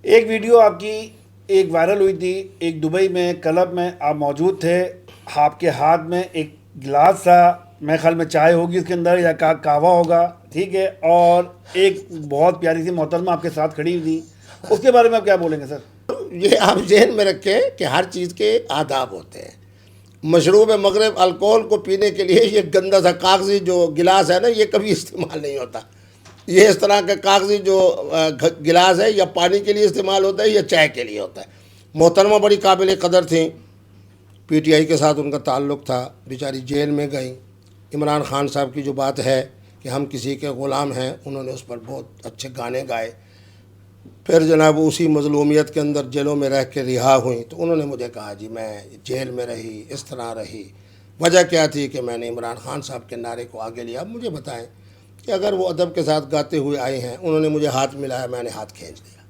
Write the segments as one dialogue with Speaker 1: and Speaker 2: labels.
Speaker 1: ایک ویڈیو آپ کی ایک وائرل ہوئی تھی، ایک دبئی میں کلب میں آپ موجود تھے، آپ کے ہاتھ میں ایک گلاس تھا، میں خیال میں چائے ہوگی اس کے اندر یا کہوہ ہوگا، ٹھیک ہے، اور ایک بہت پیاری سی محترمہ آپ کے ساتھ کھڑی ہوئی تھی، اس کے بارے میں آپ کیا بولیں گے سر؟
Speaker 2: یہ آپ ذہن میں رکھیں کہ ہر چیز کے آداب ہوتے ہیں۔ مشروب مغرب الکوہل کو پینے کے لیے یہ گندا سا کاغذی جو گلاس ہے نا، یہ کبھی استعمال نہیں ہوتا۔ یہ اس طرح کا کاغذی جو گلاس ہے یا پانی کے لیے استعمال ہوتا ہے یا چائے کے لیے ہوتا ہے۔ محترمہ بڑی قابل قدر تھیں، پی ٹی آئی کے ساتھ ان کا تعلق تھا، بیچاری جیل میں گئیں۔ عمران خان صاحب کی جو بات ہے کہ ہم کسی کے غلام ہیں، انہوں نے اس پر بہت اچھے گانے گائے۔ پھر جناب اسی مظلومیت کے اندر جیلوں میں رہ کے رہا ہوئیں، تو انہوں نے مجھے کہا جی میں جیل میں رہی، اس طرح رہی، وجہ کیا تھی کہ میں نے عمران خان صاحب کے نعرے کو آگے لیا۔ اب مجھے بتائیں کہ اگر وہ ادب کے ساتھ گاتے ہوئے آئے ہیں، انہوں نے مجھے ہاتھ ملایا، میں نے ہاتھ کھینچ لیا،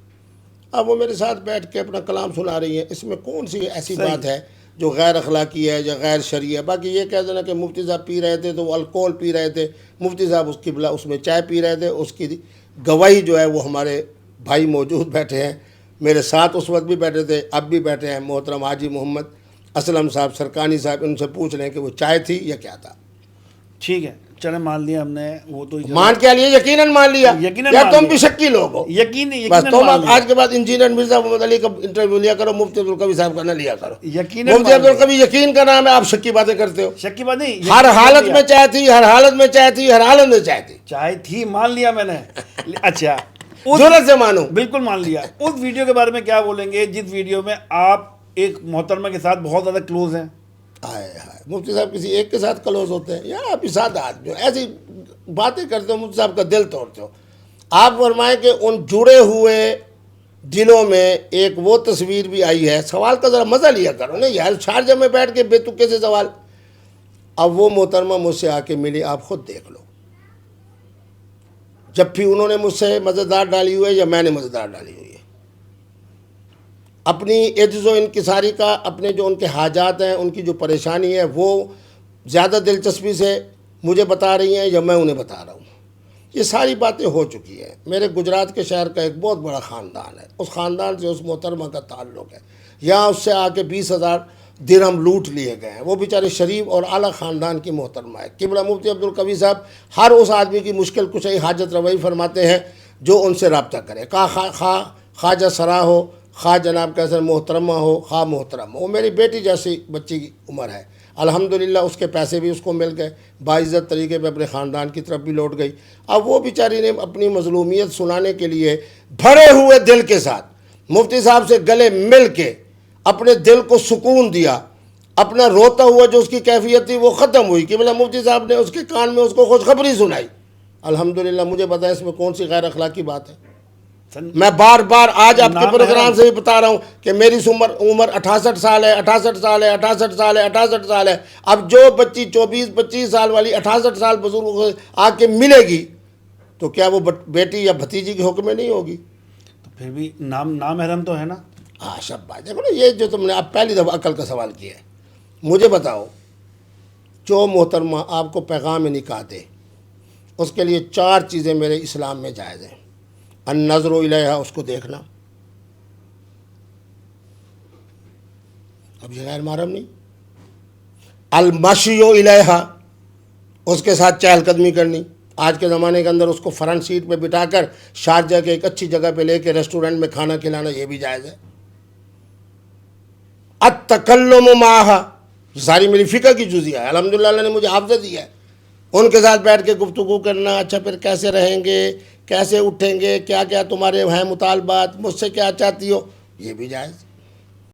Speaker 2: اب وہ میرے ساتھ بیٹھ کے اپنا کلام سنا رہی ہیں، اس میں کون سی ایسی بات ہے جو غیر اخلاقی ہے یا غیر شرعی ہے؟ باقی یہ کہہ دینا کہ مفتی صاحب پی رہے تھے تو وہ الکوہل پی رہے تھے، مفتی صاحب اس کی بلا اس میں چائے پی رہے تھے، اس کی گواہی جو ہے وہ ہمارے بھائی موجود بیٹھے ہیں، میرے ساتھ اس وقت بھی بیٹھے تھے، اب بھی بیٹھے ہیں، محترم حاجی محمد اسلم صاحب سرکانی صاحب، ان سے پوچھ لیں کہ وہ چائے تھی یا کیا تھا۔
Speaker 1: ٹھیک ہے، چلے مان لیا ہم نے، وہ تو
Speaker 2: مان کیا لیے؟ یقیناً مان لیا، یا تم بھی شکی لوگ ہو؟ بس تم آج کے بعد انجینئر مرزا محمد علی کا انٹرویو لیا کرو، مفتی عبدالقوی صاحب کا نہ لیا کرو۔ مفتی عبدالقوی یقین کا نام ہے، آپ شکی باتیں کرتے ہو۔
Speaker 1: شکی بات نہیں،
Speaker 2: ہر حالت میں چائے تھی، ہر حالت میں چائے تھی، ہر حالت میں چائے تھی،
Speaker 1: چائے تھی، مان لیا میں نے۔ اچھا،
Speaker 2: ضرورت سے مانو،
Speaker 1: بالکل مان لیا۔ اس ویڈیو کے بارے میں کیا بولیں گے جس ویڈیو میں آپ ایک محترمہ کے ساتھ بہت زیادہ کلوز ہیں؟
Speaker 2: ہائے ہائے، مفتی صاحب کسی ایک کے ساتھ کلوز ہوتے ہیں؟ یا آپ سادہ آدمی ہو، ایسی باتیں کرتے ہو، مفتی صاحب کا دل توڑتے ہو۔ آپ فرمائیں کہ ان جڑے ہوئے دلوں میں ایک وہ تصویر بھی آئی ہے، سوال کا ذرا مزہ لیا کرو نا یار، شارجہ میں بیٹھ کے بے تکے سے سوال۔ اب وہ محترمہ مجھ سے آ کے ملی، آپ خود دیکھ لو، جب بھی انہوں نے مجھ سے مزیدار ڈالی ہوئی ہے یا میں نے مزیدار ڈالی ہوئی ہے، اپنی عجز و انکساری کا، اپنے جو ان کے حاجات ہیں، ان کی جو پریشانی ہے، وہ زیادہ دلچسپی سے مجھے بتا رہی ہیں یا میں انہیں بتا رہا ہوں۔ یہ ساری باتیں ہو چکی ہیں۔ میرے گجرات کے شہر کا ایک بہت بڑا خاندان ہے، اس خاندان سے اس محترمہ کا تعلق ہے، یہاں اس سے آ کے 20,000 درہم لوٹ لیے گئے ہیں۔ وہ بیچارے شریف اور اعلیٰ خاندان کی محترمہ ہے۔ قبلہ مفتی عبدالقوی صاحب ہر اس آدمی کی مشکل کشائی حاجت روائی فرماتے ہیں جو ان سے رابطہ کرے، خواجہ سرا ہو، خواہ جناب کیسے محترمہ ہو، خواہ محترم ہو۔ وہ میری بیٹی جیسی بچی کی عمر ہے، الحمدللہ اس کے پیسے بھی اس کو مل گئے، باعزت طریقے پہ اپنے خاندان کی طرف بھی لوٹ گئی۔ اب وہ بیچاری نے اپنی مظلومیت سنانے کے لیے بھرے ہوئے دل کے ساتھ مفتی صاحب سے گلے مل کے اپنے دل کو سکون دیا، اپنا روتا ہوا جو اس کی کیفیت تھی وہ ختم ہوئی، کہ مفتی صاحب نے اس کے کان میں اس کو خوشخبری سنائی۔ الحمدللہ مجھے پتا ہے اس میں کون سی غیر اخلاقی بات ہے۔ میں بار بار آج آپ کے پروگرام سے بھی بتا رہا ہوں کہ میری عمر 68 سال ہے، 68 سال ہے، 68 سال ہے، 68 سال ہے۔ اب جو بچی 24-25 سال والی 68 سال بزرگ آ کے ملے گی تو کیا وہ بیٹی یا بھتیجی کے حکم میں نہیں ہوگی؟
Speaker 1: تو پھر بھی نامحرم تو ہے نا۔
Speaker 2: ہاں شب بات، دیکھو نا، یہ جو تم نے اب پہلی دفعہ عقل کا سوال کیا ہے۔ مجھے بتاؤ، جو محترمہ آپ کو پیغام نکاح دے، اس کے لیے 4 چیزیں میرے اسلام میں جائز ہیں۔ النظر الیہا، اس کو دیکھنا، اب یہ غیر محرم نہیں۔ المشی الیہا، اس کے ساتھ چہل قدمی کرنی، آج کے زمانے کے اندر اس کو فرنٹ سیٹ پہ بٹھا کر شارجہ کے ایک اچھی جگہ پہ لے کے ریسٹورنٹ میں کھانا کھلانا، یہ بھی جائز ہے۔ التکلم معہا، ساری میری فقہ کی جزیہ ہے، الحمدللہ اللہ نے مجھے حافظہ دیا ہے۔ ان کے ساتھ بیٹھ کے گفتگو کرنا، اچھا پھر کیسے رہیں گے، کیسے اٹھیں گے، کیا کیا تمہارے ہیں مطالبات، مجھ سے کیا چاہتی ہو، یہ بھی جائز۔